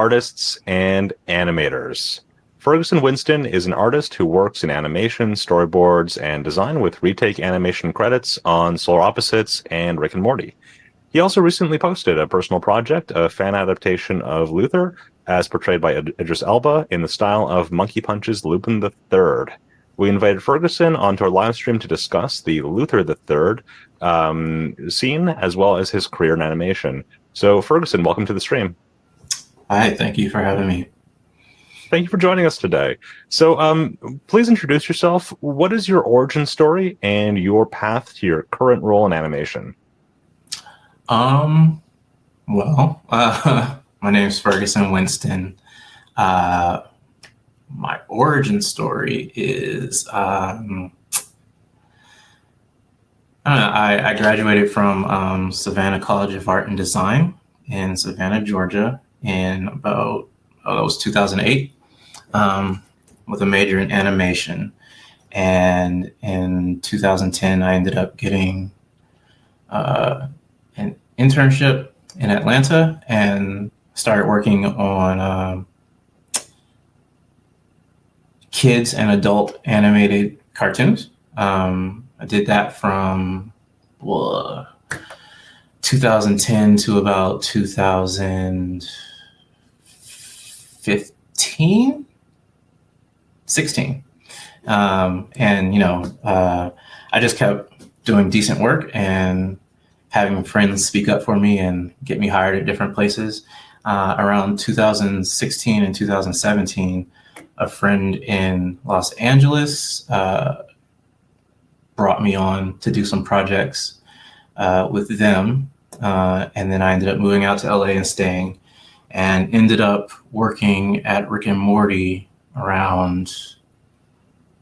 artists and animators. Ferguson Winston is an artist who works in animation, storyboards, and design with retake animation credits on Solar Opposites and Rick and Morty. He also recently posted a personal project, a fan adaptation of Luther, as portrayed by Idris Elba in the style of Monkey Punch's Lupin the Third. We invited Ferguson onto our live stream to discuss the Luther the Third scene, as well as his career in animation. So, Ferguson, welcome to the stream. Hi, thank you for having me. Thank you for joining us today. So, please introduce yourself. What is your origin story and your path to your current role in animation? My name is Ferguson Winston. My origin story is, I graduated from Savannah College of Art and Design in Savannah, Georgia in about, it was 2008, with a major in animation. And in 2010, I ended up getting an internship in Atlanta and started working on kids and adult animated cartoons. I did that from 2010 to about 2015, 16. I just kept doing decent work and having friends speak up for me and get me hired at different places. Around 2016 and 2017, a friend in Los Angeles brought me on to do some projects with them. And then I ended up moving out to LA and staying, and ended up working at Rick and Morty around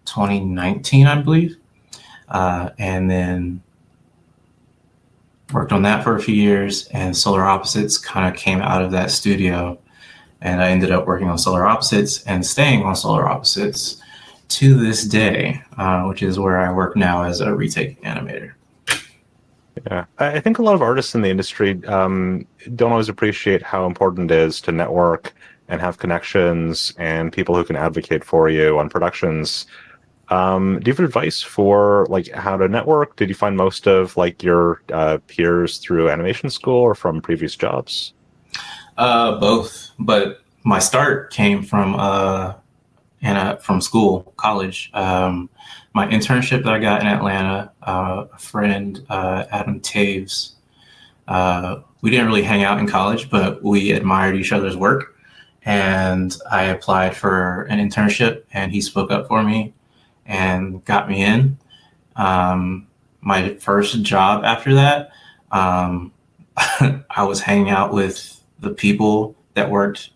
2019, I believe. And then worked on that for a few years, and Solar Opposites kind of came out of that studio. And I ended up working on Solar Opposites and staying on Solar Opposites to this day, which is where I work now as a retake animator. Yeah, I think a lot of artists in the industry don't always appreciate how important it is to network and have connections and people who can advocate for you on productions. Do you have advice for like how to network? Did you find most of like your peers through animation school or from previous jobs? Both, but my start came from school, college. My internship that I got in Atlanta, a friend, Adam Taves, we didn't really hang out in college, but we admired each other's work. And I applied for an internship, and he spoke up for me and got me in. My first job after that, I was hanging out with the people that worked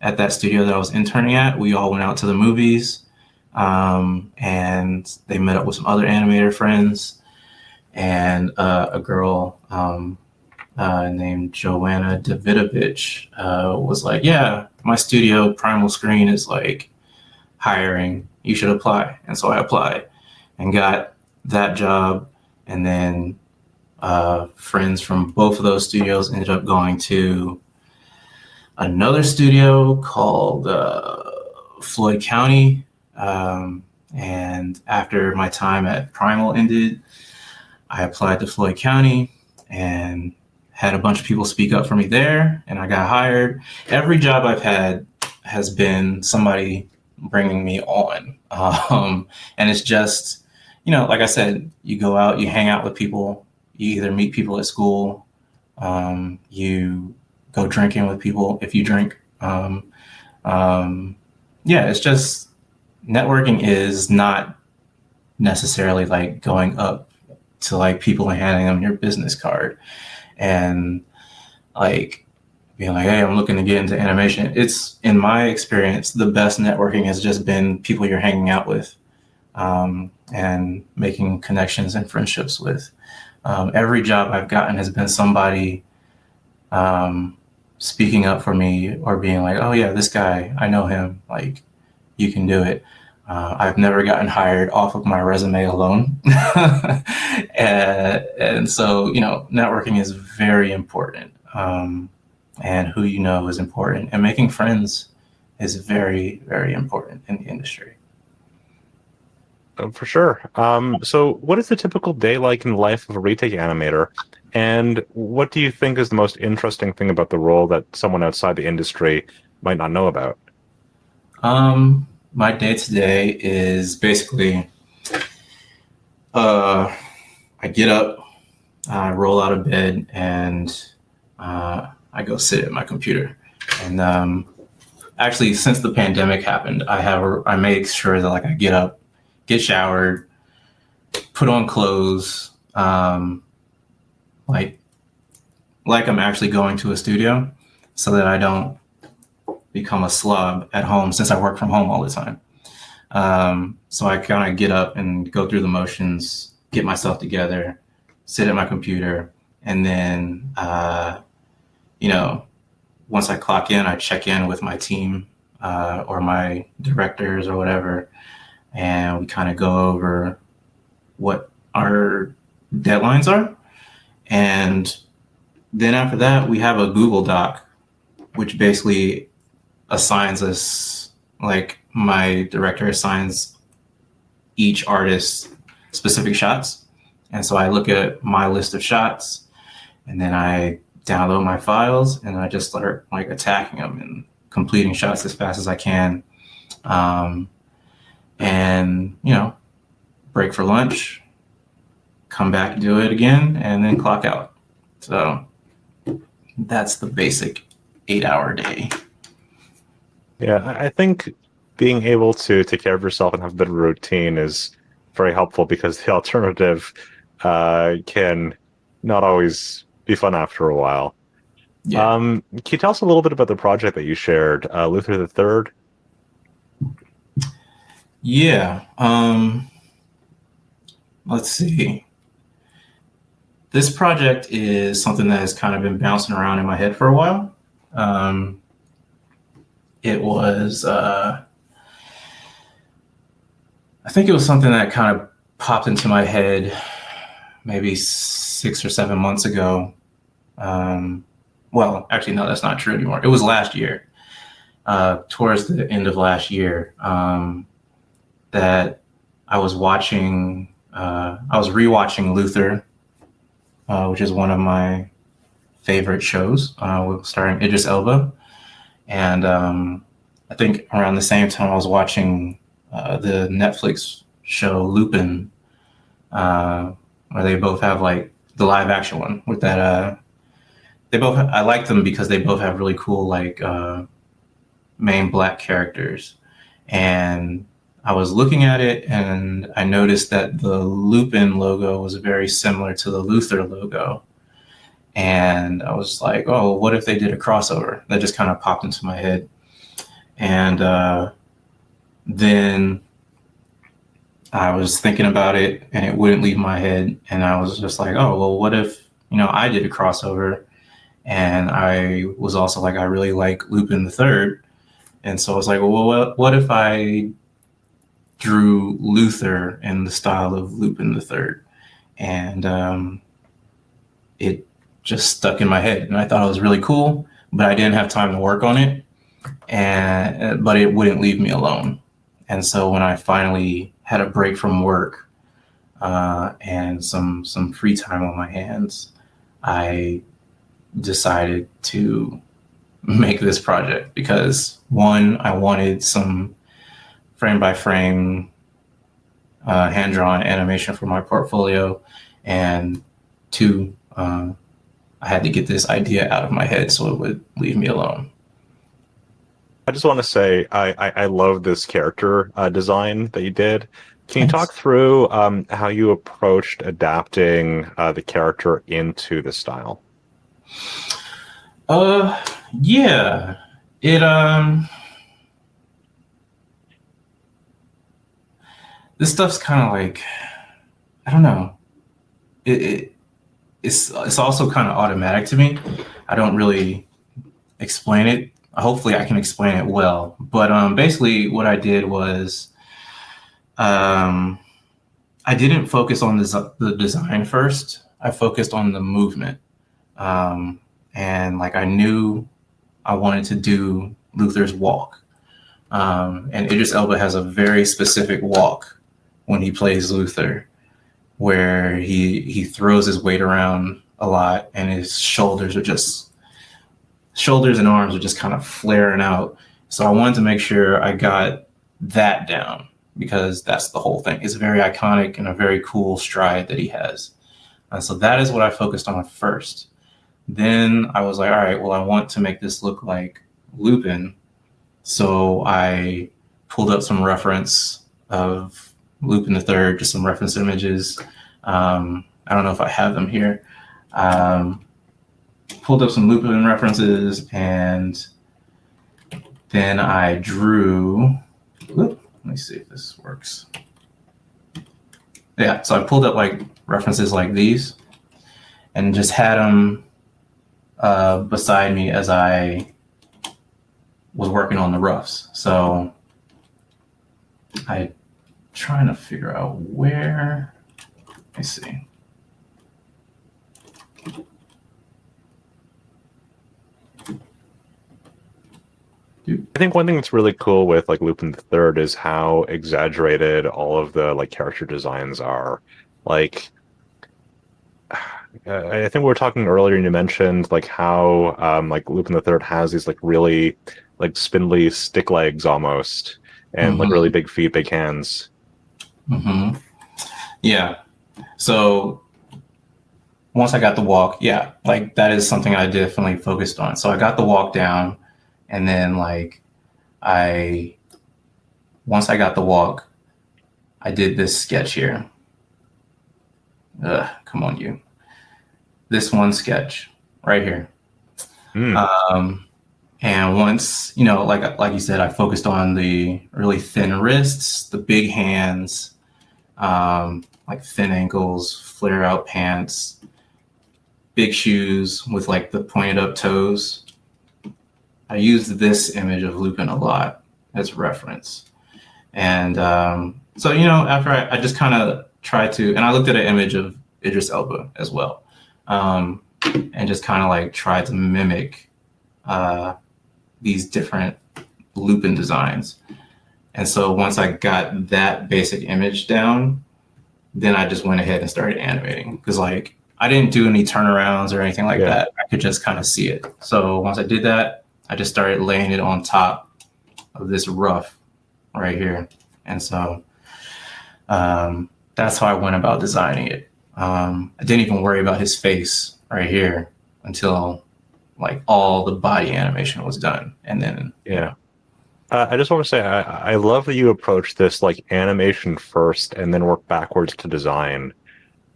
at that studio that I was interning at. We all went out to the movies, and they met up with some other animator friends, and a girl named Joanna Davidovich was like, yeah, my studio, Primal Screen, is like hiring. You should apply. And so I applied and got that job. And then friends from both of those studios ended up going to another studio called Floyd County. And after my time at Primal ended, I applied to Floyd County and had a bunch of people speak up for me there, and I got hired. Every job I've had has been somebody bringing me on. And it's just, like I said, you go out, you hang out with people, you either meet people at school, you go drinking with people if you drink. It's just, networking is not necessarily like going up to like people and handing them your business card and like being like, hey, I'm looking to get into animation. It's, in my experience, the best networking has just been people you're hanging out with, and making connections and friendships with. Every job I've gotten has been somebody speaking up for me or being like, oh yeah, this guy, I know him, like, you can do it. I've never gotten hired off of my resume alone. And so, networking is very important. and who you know is important. And making friends is very, very important in the industry. For sure. So what is the typical day like in the life of a retake animator? And what do you think is the most interesting thing about the role that someone outside the industry might not know about? My day to day is basically I get up, I roll out of bed, and I go sit at my computer. And actually, since the pandemic happened, I make sure that like I get up, get showered, put on clothes, like I'm actually going to a studio, so that I don't become a slob at home since I work from home all the time. So I kind of get up and go through the motions, get myself together, sit at my computer, and then, once I clock in, I check in with my team or my directors or whatever, and we kind of go over what our deadlines are. And then after that, we have a Google Doc, which basically assigns us, like my director assigns each artist specific shots. And so I look at my list of shots, and then I download my files, and I just start like attacking them and completing shots as fast as I can. And, break for lunch, come back, do it again, and then clock out. So that's the basic 8-hour day. Yeah, I think being able to take care of yourself and have a bit of a routine is very helpful because the alternative can not always be fun after a while. Yeah. Can you tell us a little bit about the project that you shared, Luther the Third? Yeah. Let's see. This project is something that has kind of been bouncing around in my head for a while. It was, I think it was something that kind of popped into my head maybe 6 or 7 months ago. Well, actually, no, that's not true anymore. It was last year, towards the end of last year, that I was rewatching Luther, which is one of my favorite shows, starring Idris Elba. And I think around the same time I was watching the Netflix show Lupin, where they both have like the live action one with that. I like them because they both have really cool like main black characters. And I was looking at it and I noticed that the Lupin logo was very similar to the Luther logo. And I was like, oh, what if they did a crossover? That just kind of popped into my head. And then I was thinking about it and it wouldn't leave my head. And I was just like, oh, well, what if, I did a crossover? And I was also like, I really like Lupin the Third. And so I was like, well, what if I drew Luther in the style of Lupin the Third? And it just stuck in my head. And I thought it was really cool, but I didn't have time to work on it. But it wouldn't leave me alone. And so when I finally had a break from work and some free time on my hands, I decided to make this project because one, I wanted some frame by frame hand-drawn animation for my portfolio, and two, I had to get this idea out of my head so it would leave me alone. I just want to say I love this character design that you did. Can you Thanks. talk through how you approached adapting the character into the style? Yeah. This stuff's kind of like, I don't know. It's also kind of automatic to me. I don't really explain it. Hopefully I can explain it well. But basically what I did was I didn't focus on the design first. I focused on the movement. and like I knew I wanted to do Luther's walk. And Idris Elba has a very specific walk when he plays Luther, where he throws his weight around a lot, and his shoulders and arms are just kind of flaring out. So I wanted to make sure I got that down, because that's the whole thing. It's very iconic and a very cool stride that he has. So that is what I focused on first. Then I was like, all right, well, I want to make this look like Lupin. So I pulled up some reference of Lupin III, just some reference images. I don't know if I have them here. Pulled up some Lupin references, and then I drew, let me see if this works. Yeah, so I pulled up like references like these and just had them beside me as I was working on the roughs. So I trying to figure out where, let me see. I think one thing that's really cool with like Lupin III is how exaggerated all of the like character designs are. Like, I think we were talking earlier, and you mentioned like how like Lupin III has these like really like spindly stick legs almost, and like really big feet, big hands. Yeah. So once I got the walk, yeah, like that is something I definitely focused on. So I got the walk down, and then like once I got the walk, I did this sketch here. Come on, you. This one sketch right here. And once, you know, like you said, I focused on the really thin wrists, the big hands, like thin ankles, flare out pants, big shoes with like the pointed up toes. I used this image of Lupin a lot as reference. And so, you know, after I just kind of tried to, and I looked at an image of Idris Elba as well, and just kind of like tried to mimic these different Lupin designs. And so once I got that basic image down, then I just went ahead and started animating, because like I didn't do any turnarounds or anything like that. I could just kind of see it. So once I did that, I just started laying it on top of this rough right here. And so that's how I went about designing it. I didn't even worry about his face right here until like all the body animation was done. And then, yeah. I just want to say, I love that you approach this like animation first and then work backwards to design.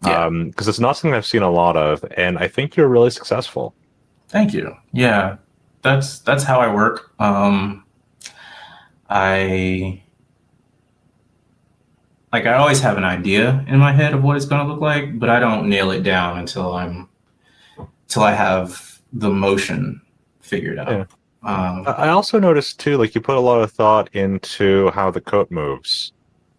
Because it's not something I've seen a lot of, and I think you're really successful. Thank you. Yeah, that's how I work. I always have an idea in my head of what it's going to look like, but I don't nail it down until I have the motion figured out. Yeah. I also noticed too, like you put a lot of thought into how the coat moves.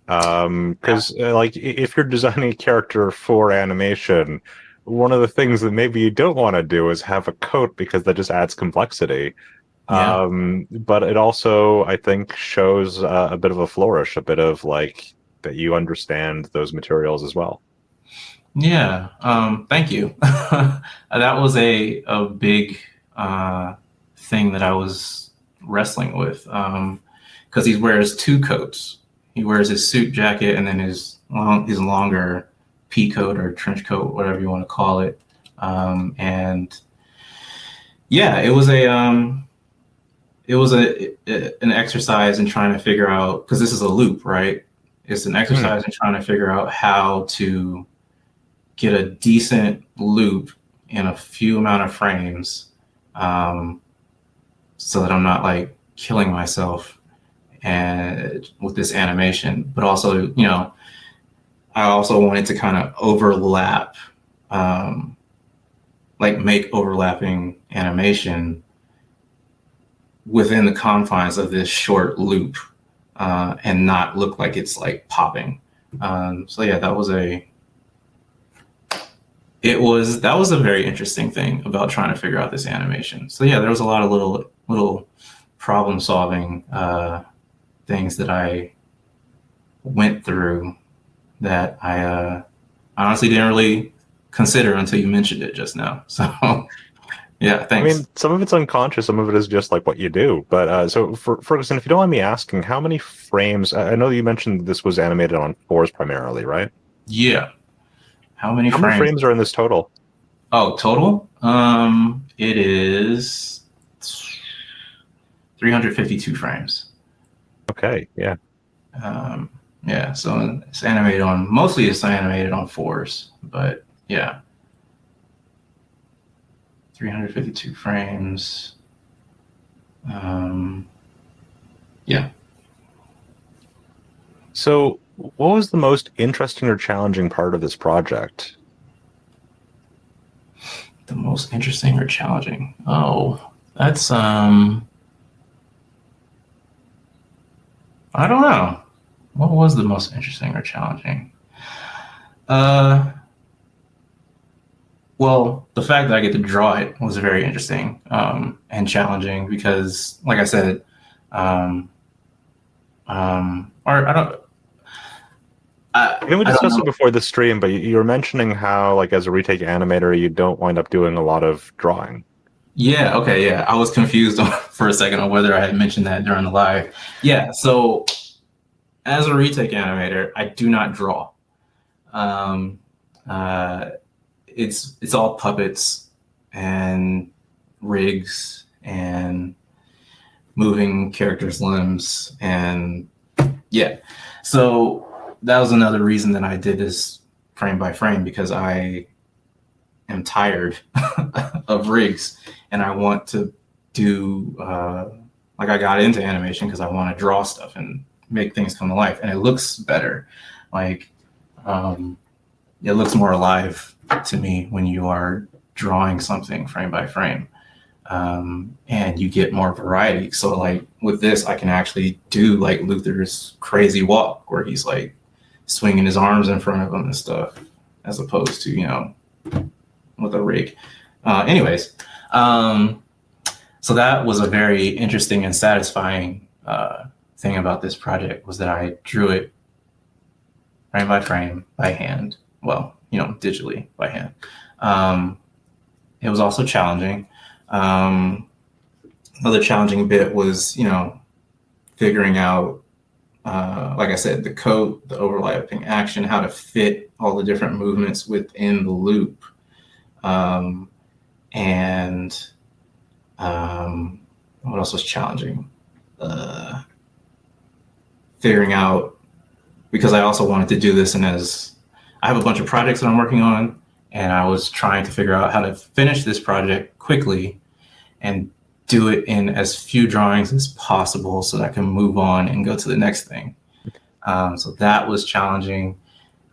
Because like if you're designing a character for animation, one of the things that maybe you don't want to do is have a coat, because that just adds complexity. But it also, I think, shows a bit of a flourish, a bit of like that you understand those materials as well. Yeah. Thank you. That was a big thing that I was wrestling with, because he wears two coats. He wears his suit jacket and then his longer pea coat or trench coat, whatever you want to call it. And yeah, it was an exercise in trying to figure out, because this is a loop, right? It's an exercise in trying to figure out how to get a decent loop in a few amount of frames, so that I'm not like killing myself and with this animation. But also, you know, I also wanted to kind of overlap, like make overlapping animation within the confines of this short loop, and not look like it's like popping. So yeah, it that was a very interesting thing about trying to figure out this animation. So yeah, there was a lot of little problem solving things that I went through that I honestly didn't really consider until you mentioned it just now. So yeah, I thanks. mean, some of it's unconscious, some of it is just like what you do. But so, for Ferguson, if you don't mind me asking, how many frames? I know you mentioned this was animated on fours primarily, right? Yeah. How many How many frames? frames are in this total? Oh, total? It is 352 frames. Okay, yeah. Um, yeah, so it's animated on fours, but yeah, 352 frames. Um, yeah. So, what was the most interesting or challenging part of this project? The most interesting or challenging? Oh, that's I don't know. What was the most interesting or challenging? Uh, well, the fact that I get to draw it was very interesting and challenging because, like I said, or I don't, I think we I don't discussed know. it before the stream, but you were mentioning how, like, as a retake animator, you don't wind up doing a lot of drawing. Yeah, okay, yeah. I was confused for a second on whether I had mentioned that during the live. Yeah, so as a retake animator, I do not draw. Um, uh, it's all puppets and rigs and moving characters' limbs and yeah. So that was another reason that I did this frame by frame because I am tired of rigs and I want to do like I got into animation because I want to draw stuff and make things come to life and it looks better. Like um, it looks more alive to me when you are drawing something frame by frame. And you get more variety. So like with this, I can actually do like Luther's crazy walk where he's like swinging his arms in front of him and stuff, as opposed to with a rig. Anyways, so that was a very interesting and satisfying thing about this project was that I drew it frame by frame by hand. Well, digitally by hand. It was also challenging. Another challenging bit was, figuring out, like I said, the code, the overlapping action, how to fit all the different movements within the loop. And what else was challenging? Figuring out, because I also wanted to do this I have a bunch of projects that I'm working on, and I was trying to figure out how to finish this project quickly and do it in as few drawings as possible so that I can move on and go to the next thing. So that was challenging.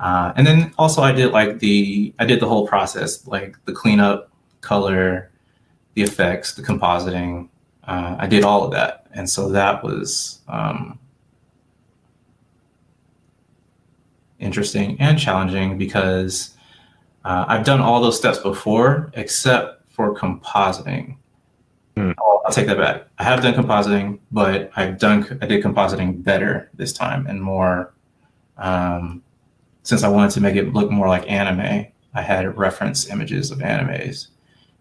And then also I did the whole process, like the cleanup, color, the effects, the compositing. I did all of that. And so that was interesting and challenging because I've done all those steps before except for compositing. Hmm. I'll take that back. I have done compositing, but I did compositing better this time and more. Since I wanted to make it look more like anime, I had reference images of animes,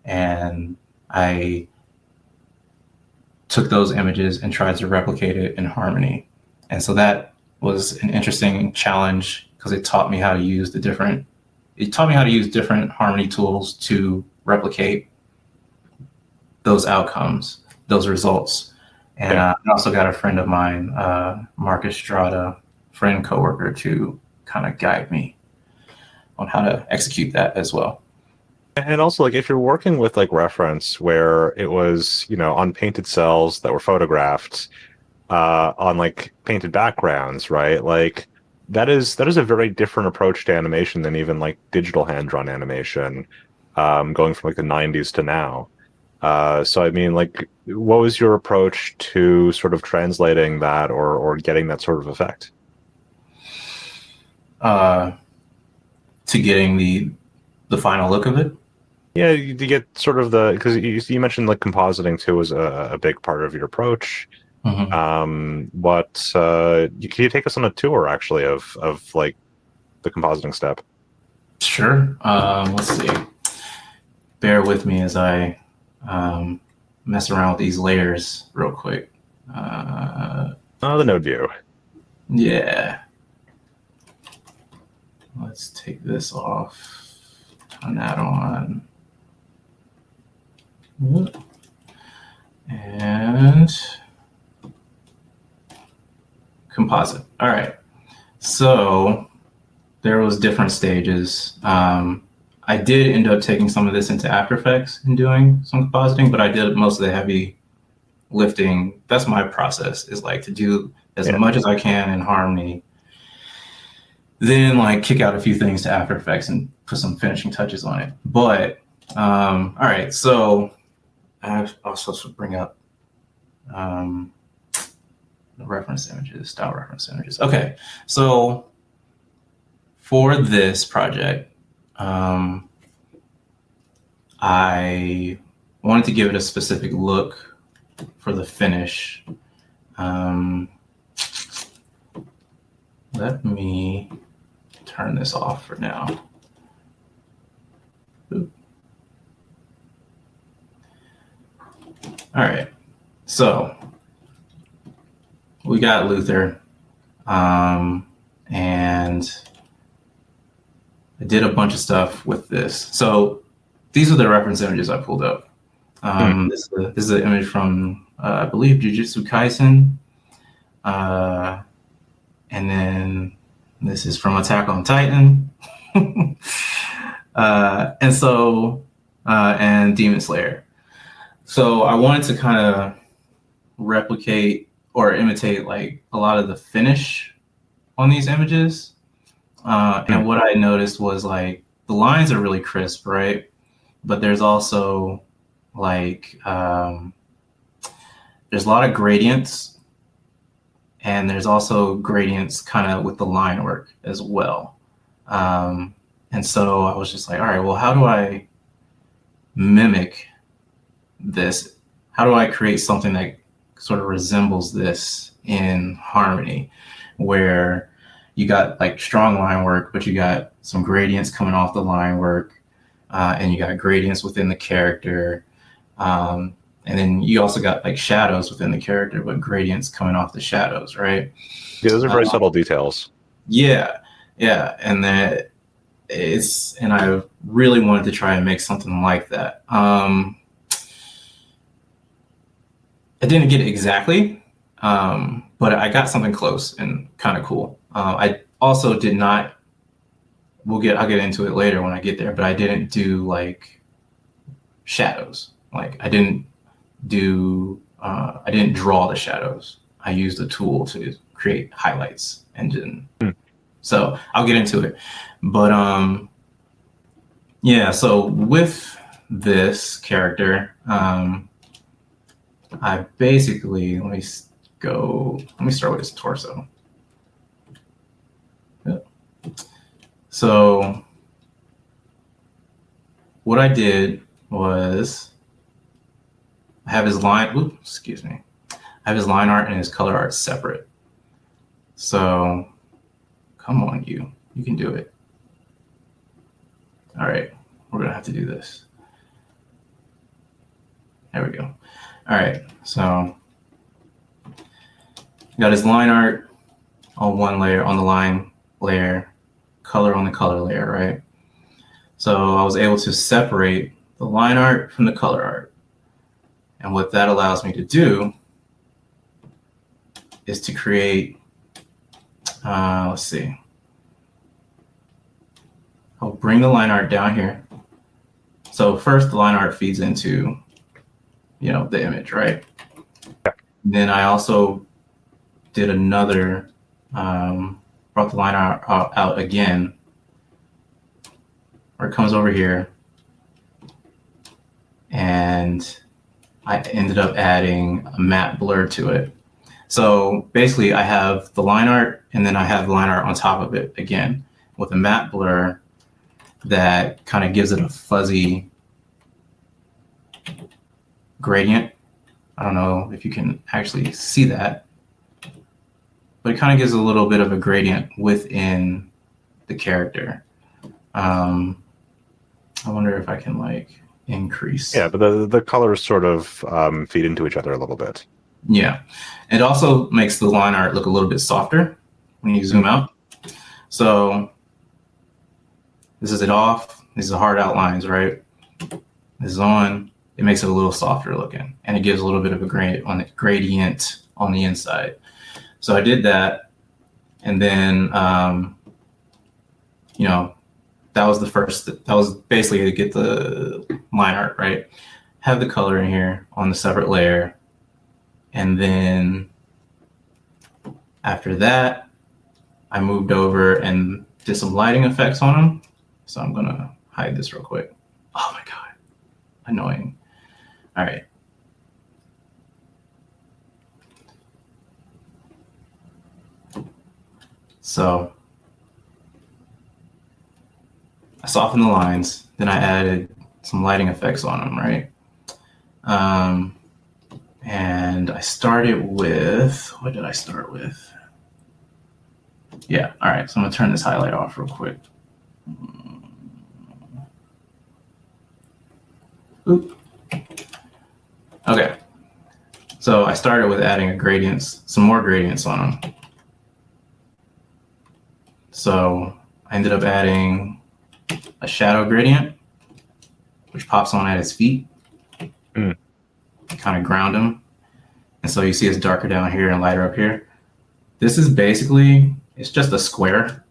and I took those images and tried to replicate it in Harmony. And so that was an interesting challenge because it taught me how to use different Harmony tools to replicate those outcomes, those results. And I also got a friend of mine, Mark Estrada, friend, coworker, to kind of guide me on how to execute that as well. And also, like, if you're working with like reference where it was, on painted cells that were photographed on like painted backgrounds, right? Like that is a very different approach to animation than even like digital hand-drawn animation, going from like the 90s to now. So I mean, like, what was your approach to sort of translating that or getting that sort of effect? To getting The final look of it. Yeah, you get sort of because you mentioned like compositing too was a big part of your approach. Mhm. What can you take us on a tour actually of like the compositing step? Sure. Let's see. Bear with me as I um, mess around with these layers real quick. Oh, the node view. Yeah. Let's take this off. Turn that on. And composite. All right. So there was different stages. I did end up taking some of this into After Effects and doing some compositing, but I did most of the heavy lifting. That's my process, is like to do as Yeah. much as I can in Harmony, then like kick out a few things to After Effects and put some finishing touches on it. But all right, so I also should bring up the reference images, style reference images. Okay, so for this project, I wanted to give it a specific look for the finish. Let me turn this off for now. Oop. All right, so we got Luther, and I did a bunch of stuff with this. So these are the reference images I pulled up. This is an image from, I believe, Jujutsu Kaisen. And then this is from Attack on Titan. And Demon Slayer. So I wanted to kind of replicate or imitate like a lot of the finish on these images. And what I noticed was like the lines are really crisp, right? But there's also like there's a lot of gradients, and there's also gradients kind of with the line work as well. And so I was just like, all right, well, how do I mimic this? How do I create something that sort of resembles this in Harmony, where you got like strong line work, but you got some gradients coming off the line work, and you got gradients within the character. And then you also got like shadows within the character, but gradients coming off the shadows, right? Yeah, those are very subtle details. Yeah, yeah, and I really wanted to try and make something like that. I didn't get it exactly, but I got something close and kind of cool. I also did not. I'll get into it later when I get there, but I didn't do like shadows. Like I didn't draw the shadows. I used a tool to create highlights engine. So I'll get into it. But yeah, so with this character, I basically, let me start with his torso. So what I did was I have his line art and his color art separate. So come on, you can do it. All right, we're gonna have to do this. There we go. All right, so got his line art on one layer, on the line layer, color on the color layer, right? So I was able to separate the line art from the color art. And what that allows me to do is to create, let's see. I'll bring the line art down here. So first the line art feeds into, the image, right? Then I also did another, brought the line art out again, where it comes over here. And I ended up adding a matte blur to it. So basically I have the line art and then I have line art on top of it again with a matte blur. that kind of gives it a fuzzy gradient. I don't know if you can actually see that, but it kind of gives a little bit of a gradient within the character. I wonder if I can like increase. Yeah, but the colors sort of feed into each other a little bit. Yeah. It also makes the line art look a little bit softer when you zoom out. So this is it off. These are hard outlines, right? This is on. It makes it a little softer looking, and it gives a little bit of a gradient on the inside. So I did that, and then you know, that was the first. That was basically to get the line art right. Have the color in here on the separate layer, and then after that, I moved over and did some lighting effects on them. So I'm gonna hide this real quick. Oh my god, annoying. All right. So I softened the lines, then I added some lighting effects on them, right? And I started with, what did I start with? Yeah, all right, so I'm gonna turn this highlight off real quick. Oop. Okay, so I started with adding some more gradients on them. So I ended up adding a shadow gradient, which pops on at his feet, kind of ground him. And so you see it's darker down here and lighter up here. This is basically, it's just a square.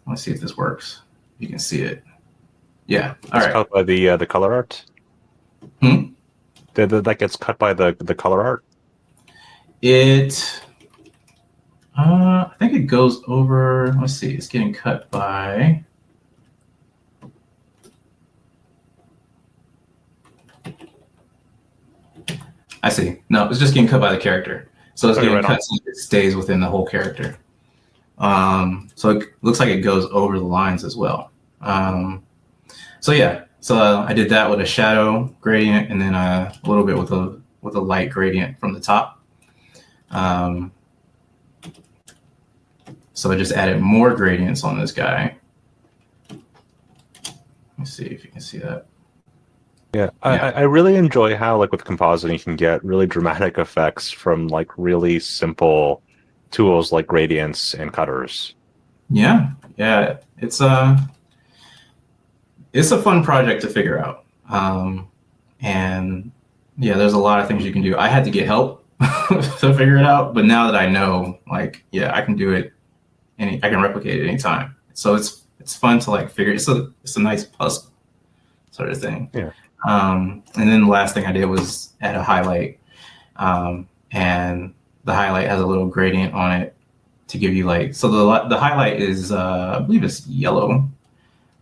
Let's see if this works. You can see it. Yeah, all right. Cut by the color art? That gets cut by the color art? I think it goes over, let's see, it's getting cut by, I see. No, it's just getting cut by the character. So it's getting cut so it stays within the whole character. So it looks like it goes over the lines as well. So yeah, so I did that with a shadow gradient and then a little bit with a light gradient from the top. So I just added more gradients on this guy. Let's see if you can see that. Yeah, I really enjoy how, like, with compositing, you can get really dramatic effects from, like, really simple tools like gradients and cutters. Yeah, it's a fun project to figure out. And yeah, there's a lot of things you can do. I had to get help to figure it out, but now that I know, like, yeah, I can do it, and I can replicate it anytime. So it's fun to like figure. It's a nice puzzle sort of thing. Yeah. And then the last thing I did was add a highlight, and the highlight has a little gradient on it to give you like, so the highlight is I believe it's yellow,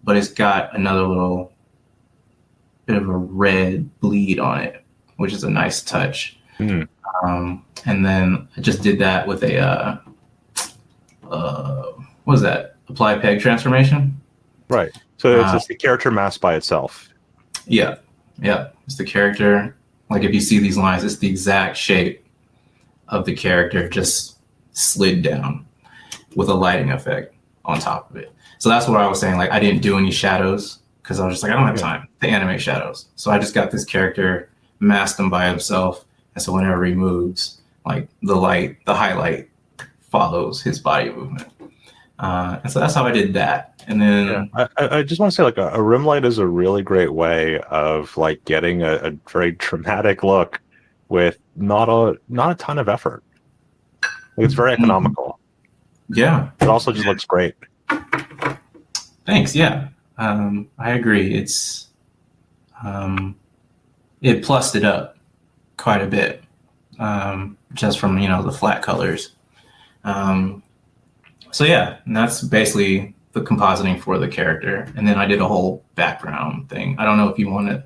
but it's got another little bit of a red bleed on it, which is a nice touch. And then I just did that with a what is that? Apply peg transformation. Right. So it's just the character mask by itself. Yeah. It's the character. Like if you see these lines, it's the exact shape of the character just slid down with a lighting effect on top of it. So that's what I was saying. Like I didn't do any shadows because I was just like, I don't have time to animate shadows. So I just got this character, masked him by himself. And so whenever he moves, like the highlight follows his body movement. And so that's how I did that. And then I just want to say, like, a rim light is a really great way of like getting a very dramatic look with not a ton of effort. Like, it's very economical. Yeah. It also just looks great. Thanks. Yeah. I agree. It's it plussed it up quite a bit, just from the flat colors. So yeah, and that's basically the compositing for the character. And then I did a whole background thing. I don't know if you want to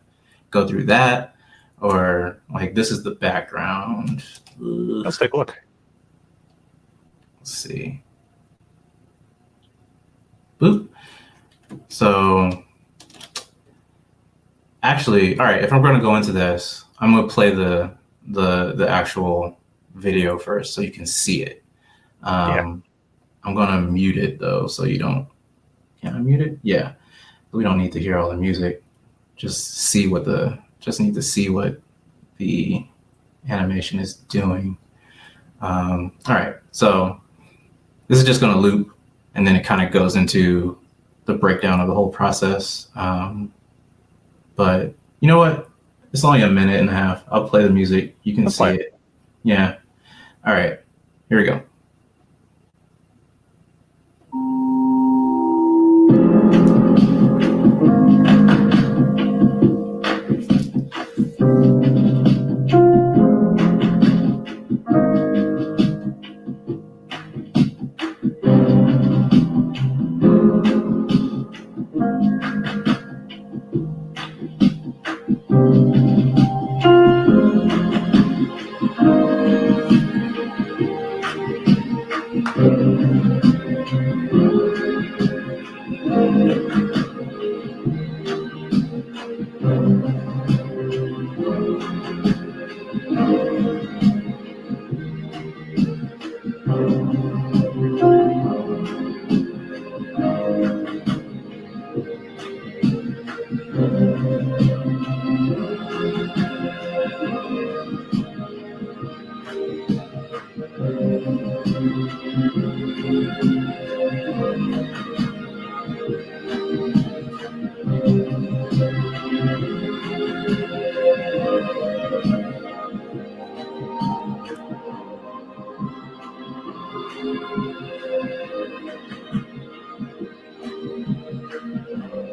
go through that or like this is the background. Let's take a look. Let's see. Boop. So actually, all right, if I'm going to go into this, I'm going to play the actual video first so you can see it. I'm going to mute it though, so you don't. Can I mute it? Yeah. We don't need to hear all the music. Just need to see what the animation is doing. All right, so this is just going to loop, and then it kind of goes into the breakdown of the whole process. But you know what? It's only a minute and a half. I'll play the music. You can see it. Yeah. All right, here we go.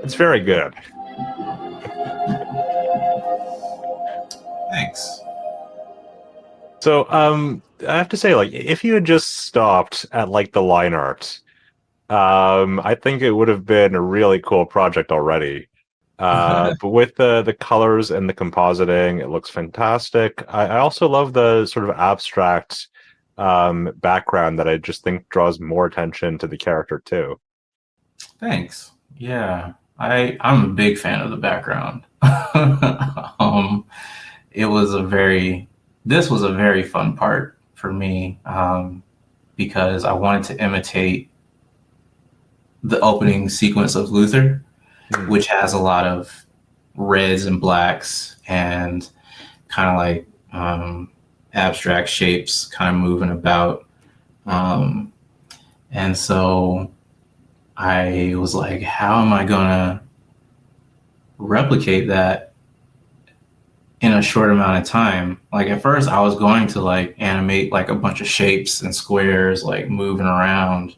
It's very good. Thanks. So, I have to say, like, if you had just stopped at like the line art, I think it would have been a really cool project already. But with the colors and the compositing, it looks fantastic. I also love the sort of abstract background that I just think draws more attention to the character too. Thanks. Yeah, I'm a big fan of the background. It was this was a very fun part for me because I wanted to imitate the opening sequence of Luther, which has a lot of reds and blacks and kind of like abstract shapes kind of moving about. And so I was like, how am I going to replicate that in a short amount of time? Like at first I was going to like animate like a bunch of shapes and squares like moving around.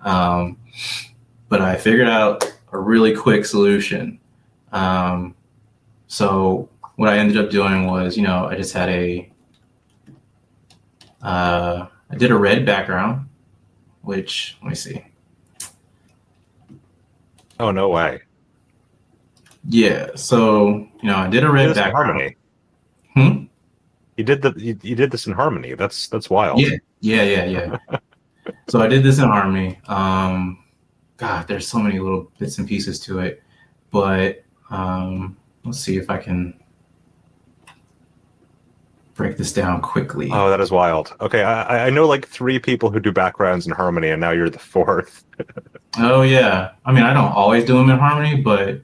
But I figured out a really quick solution. So what I ended up doing was, I just had I did a red background, which, let me see. Oh, no way. Yeah, so, I did a red background. Harmony. You did this in Harmony. That's wild. Yeah. So I did this in Harmony. God, there's so many little bits and pieces to it, but let's see if I can break this down quickly. Oh, that is wild. Okay, I know like 3 people who do backgrounds in Harmony, and now you're the 4th. Oh yeah, I mean I don't always do them in Harmony, but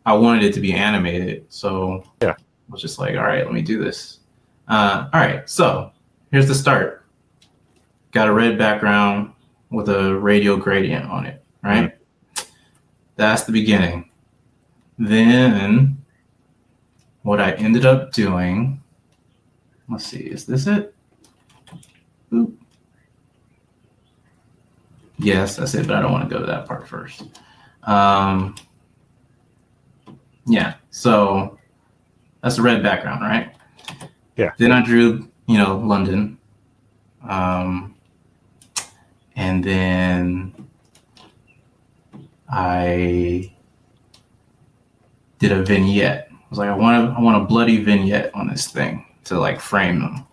I wanted it to be animated, so yeah, I was just like, all right, let me do this. All right, so here's the start. Got a red background with a radial gradient on it, right? That's the beginning. Then what I ended up doing, let's see, is this it? Boop. Yes, that's it, but I don't want to go to that part first. Yeah, so that's the red background, right? Yeah. Then I drew, London. And then I did a vignette. I was like, I want a bloody vignette on this thing to like frame them.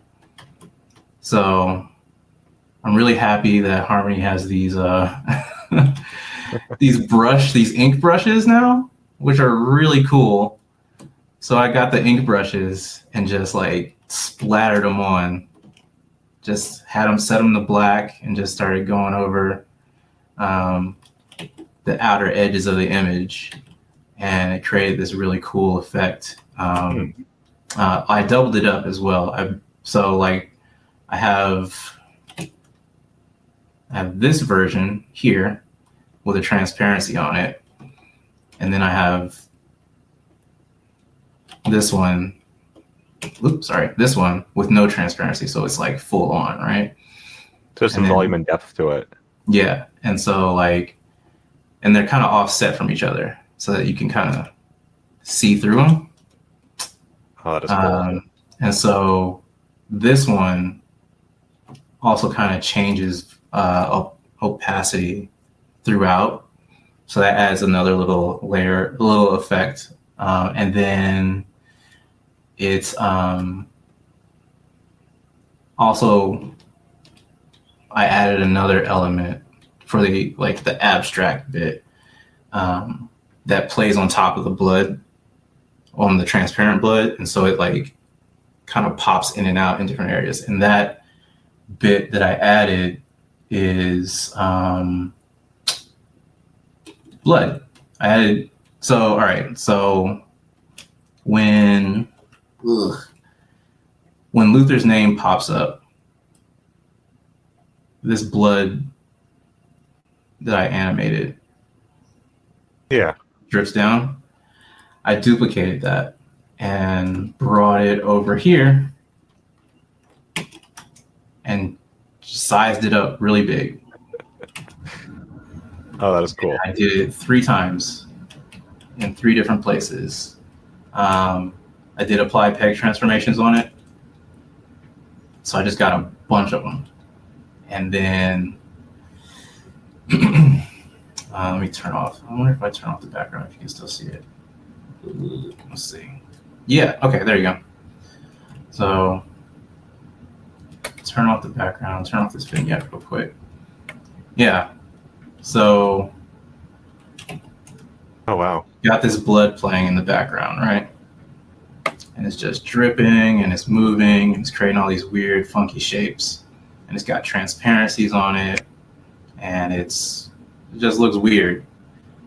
So I'm really happy that Harmony has these these ink brushes now, which are really cool. So I got the ink brushes and just like splattered them on. Just had them set them to black and just started going over the outer edges of the image, and it created this really cool effect. I doubled it up as well. I have this version here with a transparency on it, and then I have this one. This one with no transparency, so it's like full on, right? So some volume and depth to it. Yeah, and so and they're kind of offset from each other, so that you can kind of see through them. Oh, that is cool. And so this one also kind of changes opacity throughout, so that adds another little layer, a little effect, and then it's also I added another element for the abstract bit that plays on top of the blood, on the transparent blood, and so it like kind of pops in and out in different areas. And that bit that I added is blood. So when Luther's name pops up, this blood that I animated drips down. I duplicated that and brought it over here and sized it up really big. Oh, that is cool. I did it 3 times in 3 different places. I did apply peg transformations on it. So I just got a bunch of them. And then let me turn off. I wonder if I turn off the background, if you can still see it. Let's see. Yeah, okay, there you go. So turn off the background, turn off this vignette real quick. Yeah, so. Oh, wow. Got this blood playing in the background, right? And it's just dripping and it's moving and it's creating all these weird, funky shapes. And it's got transparencies on it. And it just looks weird.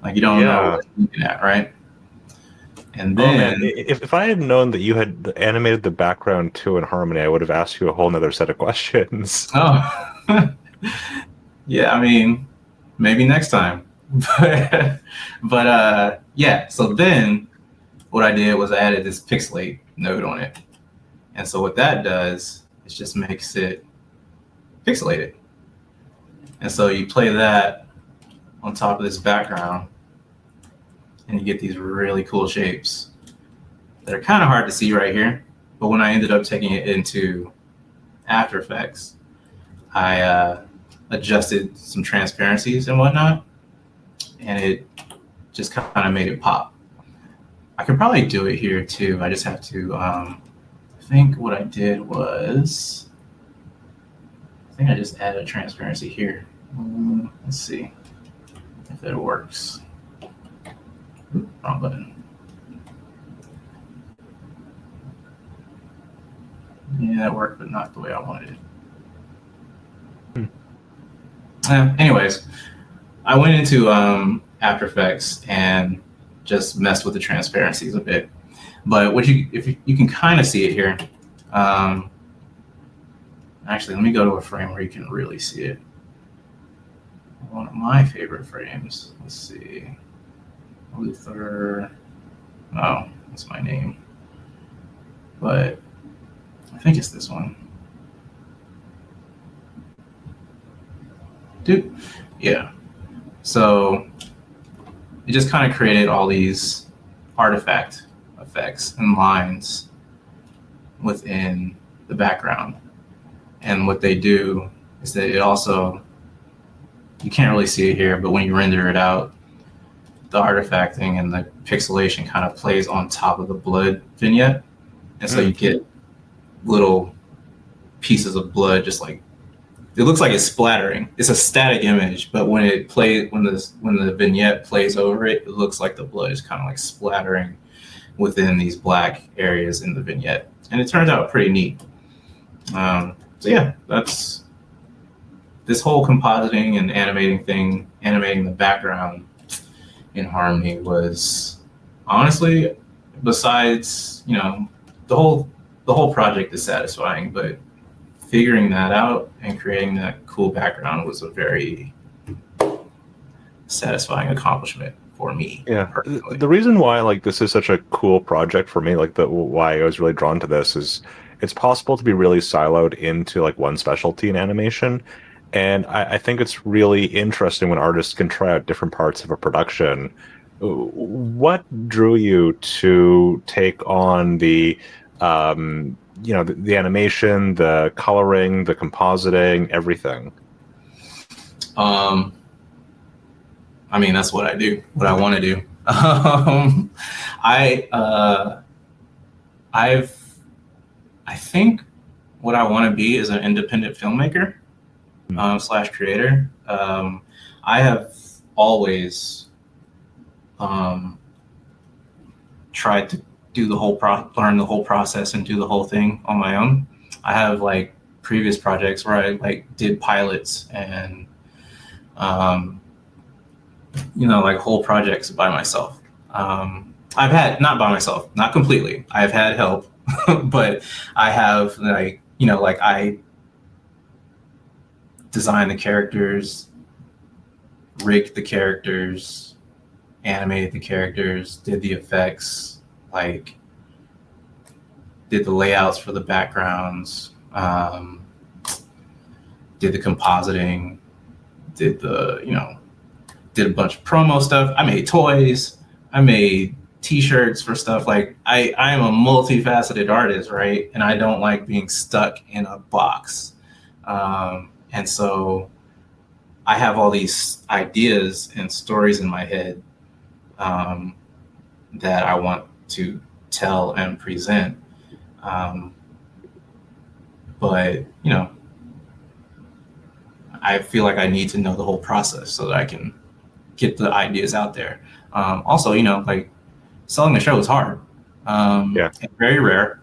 Like you don't know what you're looking at, right? And then if I had known that you had animated the background too in Harmony, I would have asked you a whole nother set of questions. Oh, yeah, I mean, maybe next time. But yeah, so then what I did was I added this pixelate node on it. And so what that does is just makes it pixelated. And so you play that on top of this background and you get these really cool shapes that are kind of hard to see right here. But when I ended up taking it into After Effects, I adjusted some transparencies and whatnot, and it just kind of made it pop. I could probably do it here too. I just have to, I think what I did was, I think I just added a transparency here. Let's see if that works. Oops, wrong button. Yeah, that worked, but not the way I wanted it. Anyways, I went into After Effects and just messed with the transparencies a bit. But if you can kind of see it here. Actually, let me go to a frame where you can really see it. One of my favorite frames. Let's see. Luther. Oh, that's my name. But I think it's this one. Dude. Yeah. So it just kind of created all these artifact effects and lines within the background. And what they do is that it also, you can't really see it here, but when you render it out, the artifacting and the pixelation kind of plays on top of the blood vignette. And so you get little pieces of blood just like it looks like it's splattering. It's a static image, but when the vignette plays over it, it looks like the blood is kind of like splattering within these black areas in the vignette, and it turns out pretty neat. So yeah, that's this whole compositing and animating thing. Animating the background in Harmony was honestly, besides the whole project is satisfying, but figuring that out and creating that cool background was a very satisfying accomplishment for me. Yeah, personally. the reason why like this is such a cool project for me, like the why I was really drawn to this is it's possible to be really siloed into like one specialty in animation, and I think it's really interesting when artists can try out different parts of a production. What drew you to take on the animation, the coloring, the compositing, everything? I mean, that's what I do, what I want to do. I think what I want to be is an independent filmmaker slash creator. I have always tried to do the whole learn the whole process and do the whole thing on my own. I have like previous projects where I like did pilots and like whole projects by myself. I've had, not by myself, not completely. I've had help, but I have like I designed the characters, rigged the characters, animated the characters, did the effects, like did the layouts for the backgrounds, did the compositing, did did a bunch of promo stuff. I made toys. I made t-shirts for stuff. Like I am a multifaceted artist, right? And I don't like being stuck in a box. And so I have all these ideas and stories in my head that I want to tell and present. But I feel like I need to know the whole process so that I can get the ideas out there. Also, like selling the show is hard. Yeah. And very rare.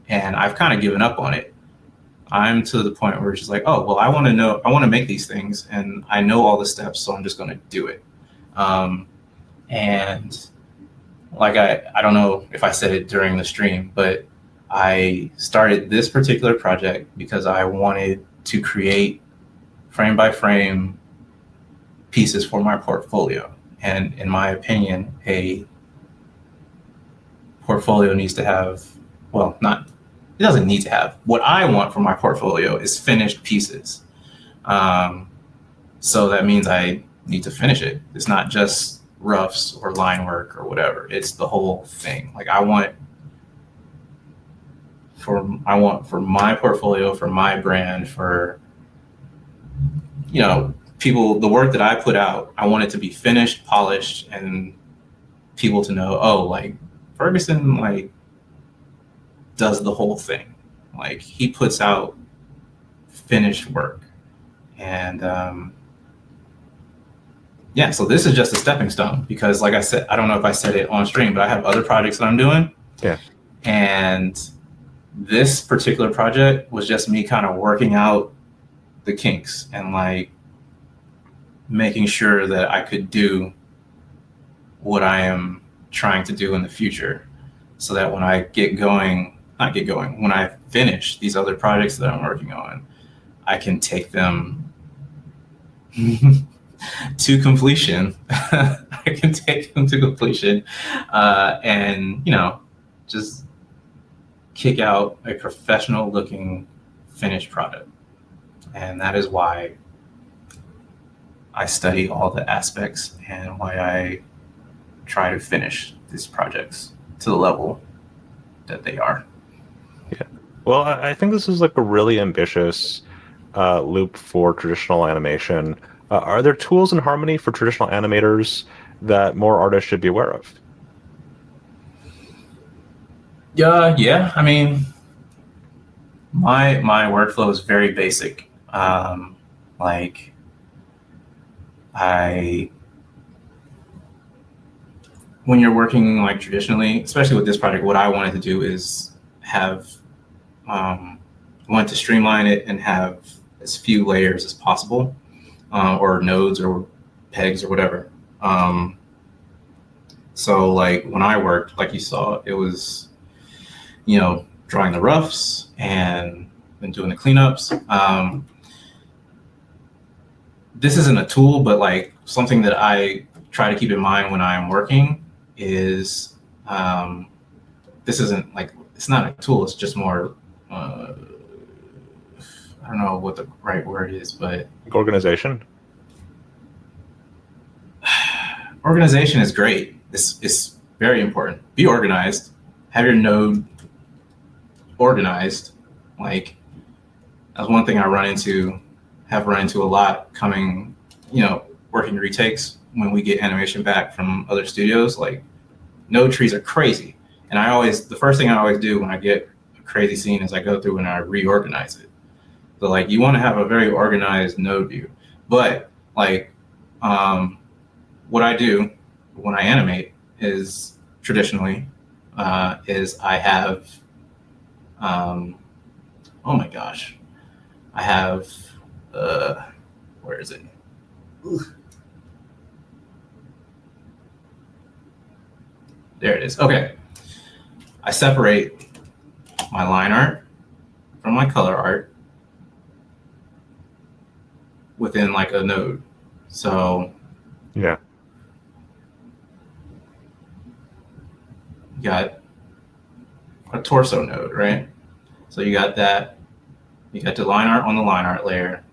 And I've kind of given up on it. I'm to the point where it's just like, oh, well, I want to make these things and I know all the steps, so I'm just going to do it. And like, I don't know if I said it during the stream, but I started this particular project because I wanted to create frame by frame pieces for my portfolio. And in my opinion, a portfolio needs to have, well, not, it doesn't need to have. What I want for my portfolio is finished pieces. So that means I need to finish it. It's not just roughs or line work or whatever. It's the whole thing. Like I want for my portfolio, for my brand, for people, the work that I put out, I want it to be finished, polished, and people to know, oh, like Ferguson like does the whole thing. Like he puts out finished work. And yeah, so this is just a stepping stone because like I said, I don't know if I said it on stream, but I have other projects that I'm doing. Yeah. And this particular project was just me kind of working out the kinks and like making sure that I could do what I am trying to do in the future so that when I when I finish these other projects that I'm working on, I can take them to completion. I can take them to completion and, just kick out a professional looking finished product. And that is why I study all the aspects and why I try to finish these projects to the level that they are. Yeah. Well, I think this is like a really ambitious loop for traditional animation. Are there tools in Harmony for traditional animators that more artists should be aware of? Yeah. I mean, my workflow is very basic. Like I, when you're working like traditionally, especially with this project, what I wanted to do is have, wanted to streamline it and have as few layers as possible, or nodes or pegs or whatever. So like when I worked, like you saw, it was, drawing the roughs and then doing the cleanups. This isn't a tool, but like something that I try to keep in mind when I'm working is, this isn't like, it's not a tool, it's just more, I don't know what the right word is, but Organization. Organization is great. It's very important. Be organized. Have your node organized. Like, that's one thing I have run into a lot coming, working retakes when we get animation back from other studios. Like, node trees are crazy. And the first thing I always do when I get a crazy scene is I go through and I reorganize it. So like, you want to have a very organized node view. But like, what I do when I animate is traditionally, is I have, oh my gosh, I have, where is it? Ooh. There it is. Okay. I separate my line art from my color art within like a node. So yeah, you got a torso node, right? So you got that. You got the line art on the line art layer,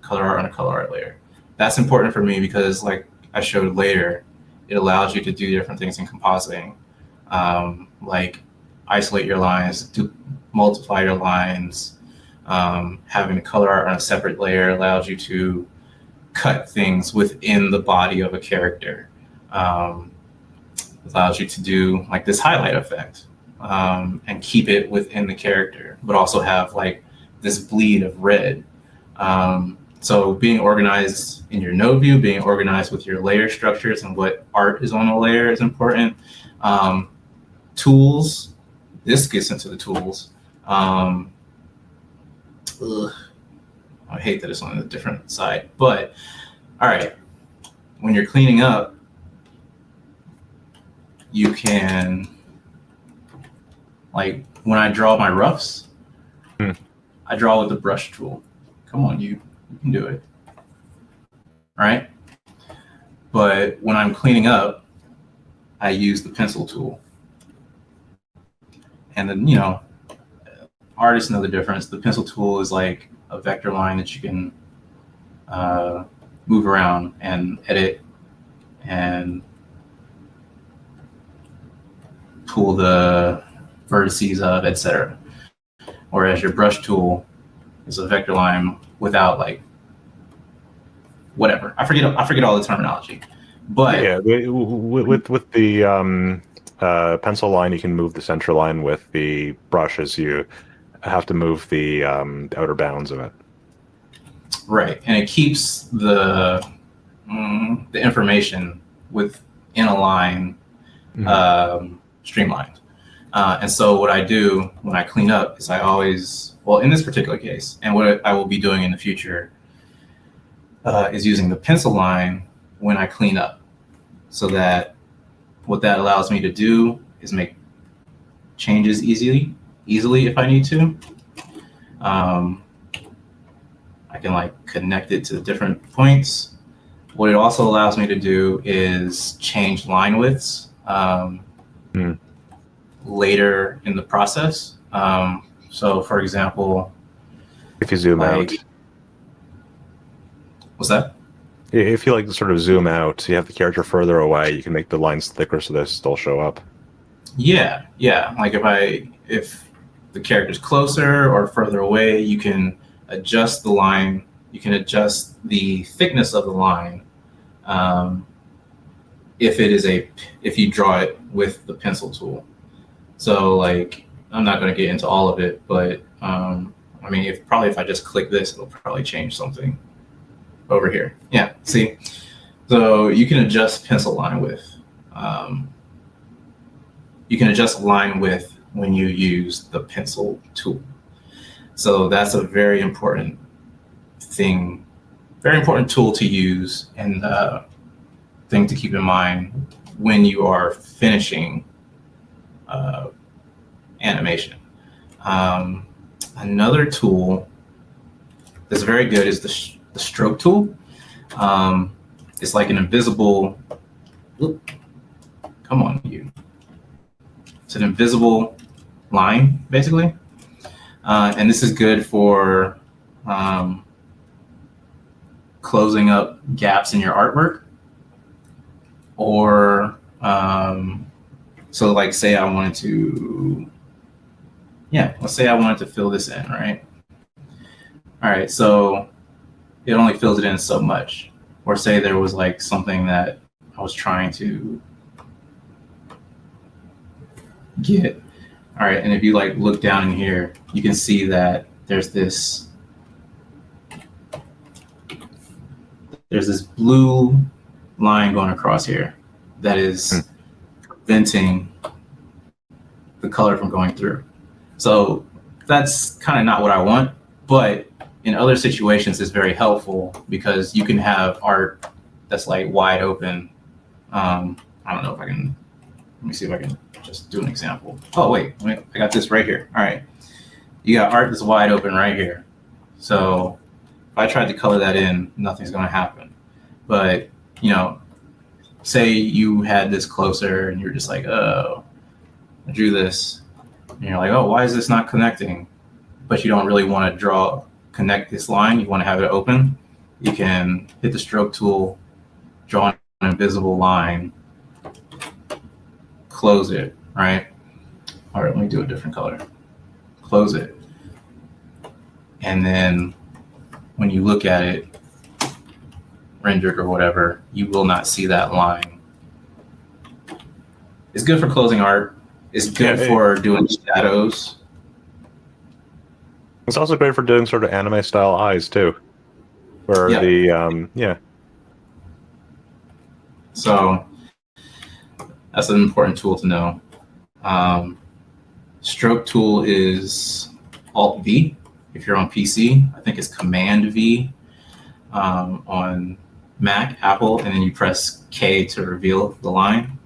color art on a color art layer. That's important for me because, like I showed later, it allows you to do different things in compositing, like isolate your lines, multiply your lines. Having the color art on a separate layer allows you to cut things within the body of a character. Allows you to do like this highlight effect, and keep it within the character, but also have like this bleed of red. So being organized in your node view, being organized with your layer structures and what art is on a layer is important. Tools, this gets into the tools. I hate that it's on a different side, but all right, when you're cleaning up, you can, like when I draw my roughs, I draw with the brush tool. Come on, you can do it. All right. But when I'm cleaning up, I use the pencil tool. And then, artists know the difference. The pencil tool is like a vector line that you can move around and edit and pull the vertices of, etc. Whereas your brush tool is a vector line without like whatever. I forget all the terminology. But yeah, with the pencil line, you can move the center line. With the brush, as you have to move the outer bounds of it. Right, and it keeps the information within a line streamlined. And so what I do when I clean up is I always, well, in this particular case, and what I will be doing in the future, is using the pencil line when I clean up, so that what that allows me to do is make changes easily if I need to. I can like connect it to different points. What it also allows me to do is change line widths later in the process. So for example, if you zoom out. What's that? If you like sort of zoom out, you have the character further away, you can make the lines thicker so they still show up. Yeah. Like if the character's closer or further away, you can adjust the line. You can adjust the thickness of the line if you draw it with the pencil tool. So like, I'm not going to get into all of it, but I mean, if I just click this, it'll probably change something over here. Yeah, see? So you can adjust pencil line width. You can adjust line width when you use the pencil tool. So that's a very important thing, very important tool to use, and thing to keep in mind when you are finishing animation. Another tool that's very good is the stroke tool. It's like an invisible, come on, you. It's an invisible line, basically. And this is good for closing up gaps in your artwork. Or, so like say I wanted to, let's say I wanted to fill this in, right? All right, so it only fills it in so much. Or say there was like something that I was trying to get. All right, and if you like look down in here, you can see that there's this blue line going across here that is preventing the color from going through. So that's kind of not what I want, but in other situations it's very helpful because you can have art that's like wide open. I don't know if I can, let me see if I can just do an example. Oh wait, I got this right here. All right, you got art that's wide open right here. So if I tried to color that in, nothing's gonna happen. But you know, say you had this closer and you're just like, oh, I drew this, and you're like, oh, why is this not connecting? But you don't really want to connect this line, you want to have it open. You can hit the stroke tool, draw an invisible line, close it, right? All right, let me do a different color. Close it. And then when you look at it, rendered or whatever, you will not see that line. It's good for closing art. It's good for doing shadows. It's also great for doing sort of anime style eyes too. For So that's an important tool to know. Stroke tool is Alt V if you're on PC. I think it's Command V on Mac, Apple, and then you press K to reveal the line.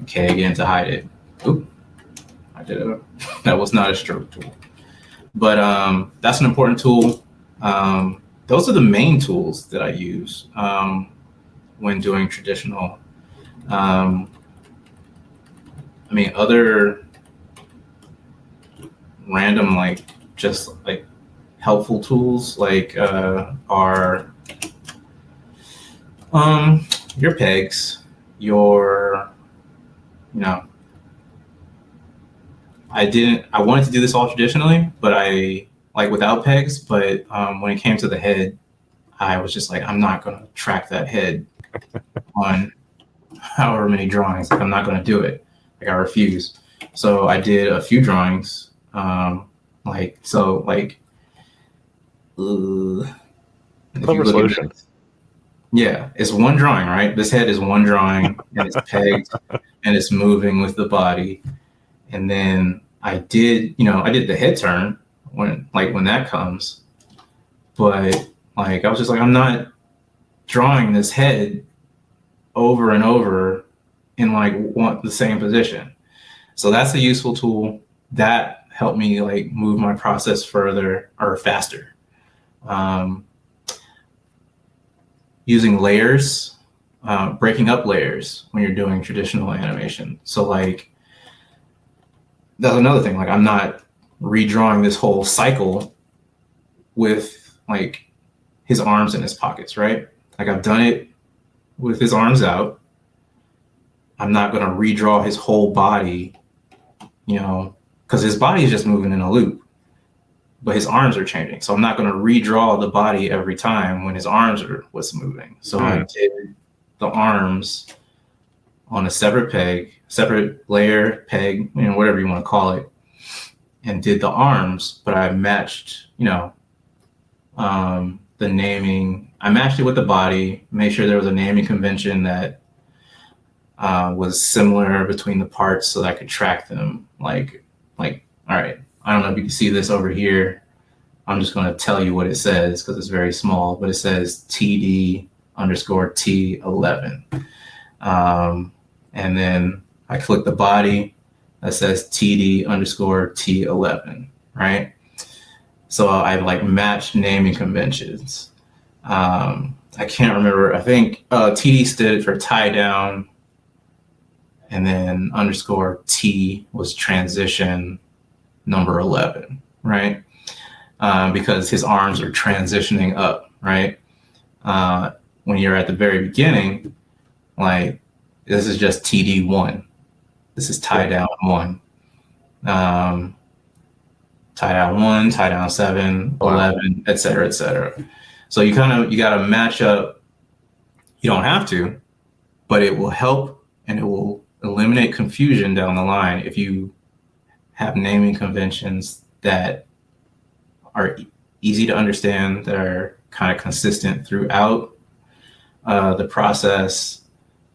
K again to hide it. Oop, that was not a stroke tool. But that's an important tool. Those are the main tools that I use when doing traditional. I mean, other random, like, just like helpful tools, like are your pegs, your, you know, I wanted to do this all traditionally, but I like without pegs, but when it came to the head, I was just like, I'm not going to track that head on however many drawings. Like, I'm not going to do it. Like, I refuse. So I did a few drawings. Clever solution. Yeah, it's one drawing, right? This head is one drawing, and it's pegged, and it's moving with the body. And then I did the head turn when that comes, but like I was just like, I'm not drawing this head over and over in like the same position. So that's a useful tool that helped me like move my process further or faster. Using layers, breaking up layers when you're doing traditional animation. So like, that's another thing. Like, I'm not redrawing this whole cycle with like his arms in his pockets, right? Like, I've done it with his arms out. I'm not going to redraw his whole body, you know, because his body is just moving in a loop, but his arms are changing. So I'm not going to redraw the body every time when his arms are what's moving. So I did the arms on a separate layer, peg, you know, whatever you want to call it. and did the arms, but I matched, the naming. I matched it with the body, made sure there was a naming convention that was similar between the parts so that I could track them. Like, all right, I don't know if you can see this over here. I'm just going to tell you what it says because it's very small, but it says TD underscore T11. And then I click the body that says TD underscore T11, right? So I like matched naming conventions. I can't remember. I think TD stood for tie down, and then underscore T was transition number 11, right? Because his arms are transitioning up, right? When you're at the very beginning, like this is just TD1. This is tie down 1. Tie down 1, tie down 7, 11, et cetera, et cetera. So you got to match up. You don't have to, but it will help and it will eliminate confusion down the line if you have naming conventions that are easy to understand, that are kind of consistent throughout the process,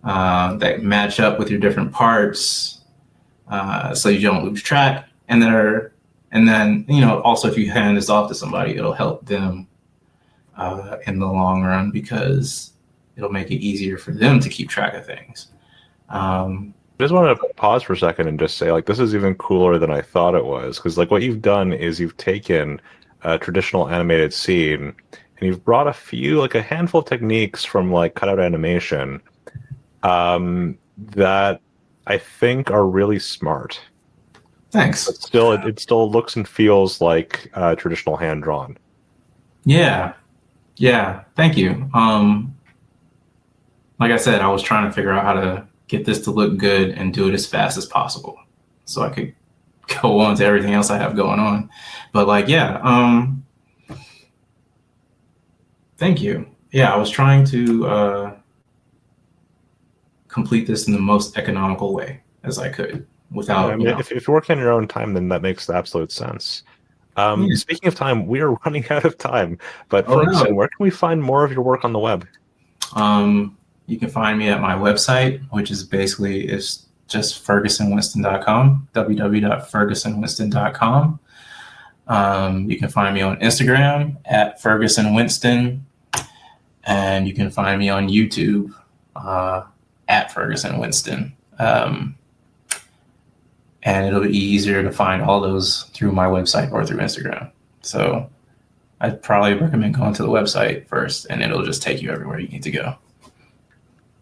that match up with your different parts, so you don't lose track. And then also if you hand this off to somebody, it'll help them in the long run because it'll make it easier for them to keep track of things. I just want to pause for a second and just say, like, this is even cooler than I thought it was, because like what you've done is you've taken a traditional animated scene and you've brought a handful of techniques from like cutout animation that I think are really smart. Thanks. But still, it still looks and feels like traditional hand drawn. Yeah. Thank you. Like I said, I was trying to figure out how to get this to look good and do it as fast as possible so I could go on to everything else I have going on. But thank you. Yeah, I was trying to complete this in the most economical way as I could without. I mean, if you're working on your own time, then that makes absolute sense. Speaking of time, we are running out of time. But Ferguson, where can we find more of your work on the web? You can find me at my website, which is basically it's just fergusonwinston.com, www.fergusonwinston.com. You can find me on Instagram at Ferguson Winston, and you can find me on YouTube at Ferguson Winston. And it'll be easier to find all those through my website or through Instagram. So I'd probably recommend going to the website first, and it'll just take you everywhere you need to go.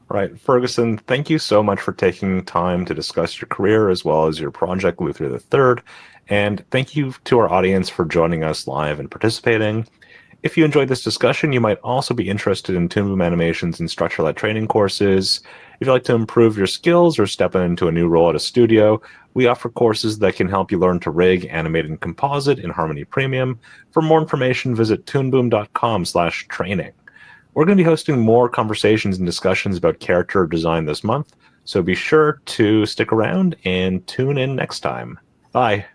Right. Ferguson, thank you so much for taking time to discuss your career as well as your project, Luther III. And thank you to our audience for joining us live and participating. If you enjoyed this discussion, you might also be interested in Toon Boom Animation's instructor-led training courses. If you'd like to improve your skills or step into a new role at a studio, we offer courses that can help you learn to rig, animate, and composite in Harmony Premium. For more information, visit toonboom.com/training. We're going to be hosting more conversations and discussions about character design this month, so be sure to stick around and tune in next time. Bye.